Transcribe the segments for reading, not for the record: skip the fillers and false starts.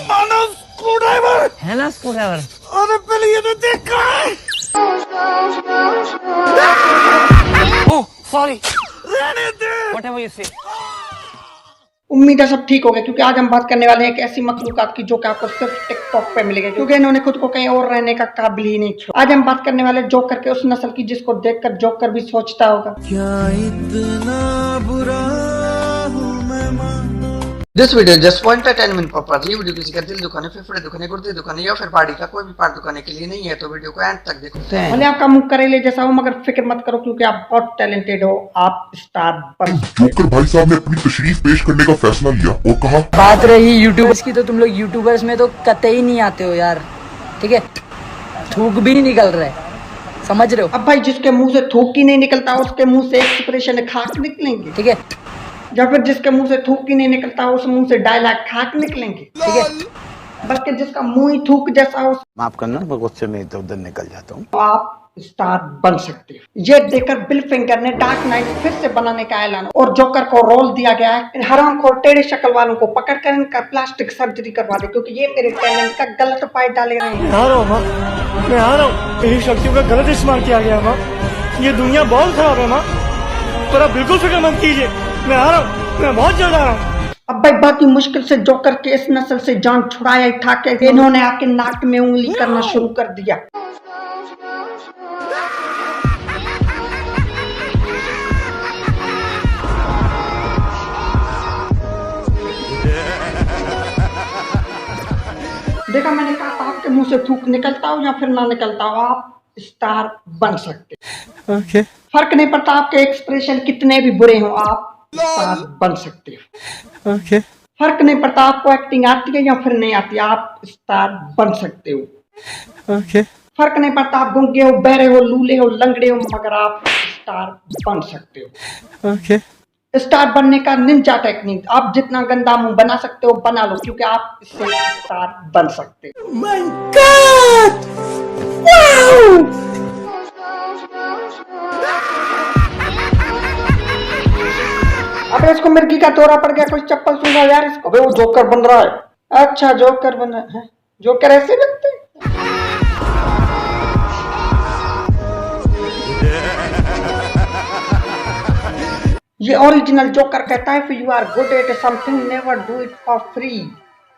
मानव screwdriver है ना screwdriver. अरे पहले ये तो देख रहा है। ओह सॉरी, रहने दे। व्हाटएवर यू से। उम्मीद है सब ठीक हो गया, क्योंकि आज हम बात करने वाले हैं एक ऐसी मखलूकात की जो कि आपको सिर्फ टिकटॉक पे मिलेगी, क्योंकि इन्होंने खुद को कहीं और रहने का काबिल ही नहीं छोड़ा। आज हम बात करने वाले जोकर के उस नस्ल की जिसको देखकर जोकर भी सोचता होगा क्या इतना बुरा हूँ मैं मानो। This video just for entertainment purpose. ये वीडियो किसी का दिल दुखाने, फेफड़े दुखाने, गुर्दे दुखाने या फिर बॉडी का कोई भी पार्ट दुखाने के लिए नहीं है, तो वीडियो को एंड तक देखो। भले आपका मुंह करेले जैसा हो, मगर फिक्र मत करो, क्योंकि आप बहुत टैलेंटेड हो। आप स्टार बन। जोकर भाई साहब ने अपनी तशरीफ पेश करने का फैसला लिया और कहा, बात रही यूट्यूबर्स की, तो तुम लोग यूट्यूबर्स में तो कतई नहीं आते हो यार, ठीक है। थूक भी नहीं निकल रहा है, समझ रहे हो। अब भाई जिसके मुंह से थूक ही नहीं निकलता उसके मुंह से एक्सप्रेशन खाक निकलेंगे, ठीक है, या फिर जिसके मुंह से थूक ही नहीं निकलता उस मुंह से डायलॉग खाक निकलेंगे, ठीक है। बल्कि जिसका मुंह ही थूक जैसा हो, माफ करना मैं गुस्से में इधर उधर निकल जाता हूँ। तो आप स्टार बन सकते हो। ये देखकर बिल फिंगर ने डार्क नाइट फिर से बनाने का ऐलान और जोकर को रोल दिया गया है। इन हरामखोर टेढ़े शक्ल वालों को पकड़कर इनका प्लास्टिक सर्जरी करवा दे, क्योंकि ये मेरे टैलेंट का गलत फायदा ले रहे हैं। मैं आ रहा हूँ। मेरी शक्तियों का गलत इस्तेमाल किया गया माँ। ये दुनिया बहुत खराब है माँ, पर आप बिल्कुल फिक्र मत कीजिए। मैं आ रहा हूँ, मैं बहुत जल्द आ रहा हूँ। अब भाई बाकी मुश्किल से जोकर के इस नस्ल से जान छुड़ाया ही था कि इन्होंने आके नाक में उंगली करना शुरू कर दिया। देखा, मैंने कहा था आपके मुंह से थूक निकलता हो या फिर ना निकलता हो, आप स्टार बन सकते हो। ओके। फर्क नहीं पड़ता आपके एक्सप्रेशन कितने भी बुरे हो, आप स्टार बन सकते हो। ओके। फर्क नहीं पड़ता आपको एक्टिंग आती है या फिर नहीं आती, आप स्टार बन सकते हो। ओके। फर्क नहीं पड़ता आप गूंगे हो, बहरे हो, लूले हो, लंगड़े हो, मगर आप स्टार बन सकते हो। ओके। स्टार बनने का निंजा टेक्निक, आप जितना गंदा मुंह बना सकते हो बना लो, क्योंकि आप इससे स्टार बन सकते हो। My God, wow. अबे इसको मिर्गी का दौरा पड़ गया, कोई चप्पल सुना यार इसको। अबे वो जोकर बन रहा है। अच्छा जोकर बन रहा है, जोकर ऐसे बनते हैं। ये ओरिजिनल जोकर कहता है, if you are good at something never do it for free।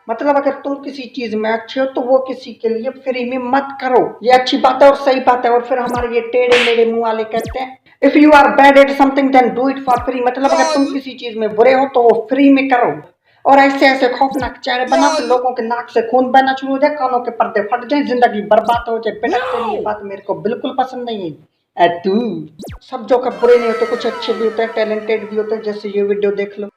मतलब अगर तुम किसी चीज में अच्छे हो तो वो किसी के लिए फ्री में मत करो। ये अच्छी बात है और सही बात है। और फिर हमारे ये टेढ़े मेढ़े मुंह वाले कहते हैं, if you are bad at something then do it for free। मतलब अगर तुम किसी चीज में बुरे हो तो वो फ्री में करो। और ऐसे ऐसे खौफनाक चेहरे बना के लोगों के नाक से खून बहना शुरू हो जाए, कानों के पर्दे फट जाए, जिंदगी बर्बाद हो जाए। बेटा ये बात मेरे को बिल्कुल पसंद नहीं है। तू सब जोकर बुरे नहीं होते, कुछ अच्छे भी होते हैं, टैलेंटेड भी होते हैं, जैसे ये वीडियो देख लो।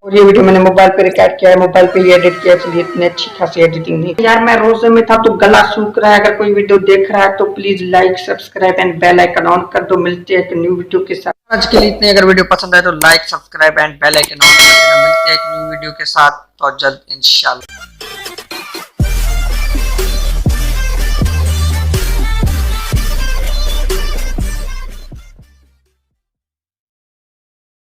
और ये वीडियो मैंने मोबाइल पे रिकॉर्ड किया है, मोबाइल पे ही एडिट किया, इसलिए इतनी अच्छी खासी एडिटिंग नहीं यार। मैं रोजे में था तो गला सूख रहा है। अगर कोई वीडियो देख रहा है तो please like, subscribe and bell icon on कर दो। मिलते हैं एक न्यू वीडियो के साथ। आज के लिए इतने। अगर वीडियो पसंद आए तो like, subscribe and bell icon on कर देना। मिलते हैं एक न्यू वीडियो के साथ तो जल्द इंशाल्लाह।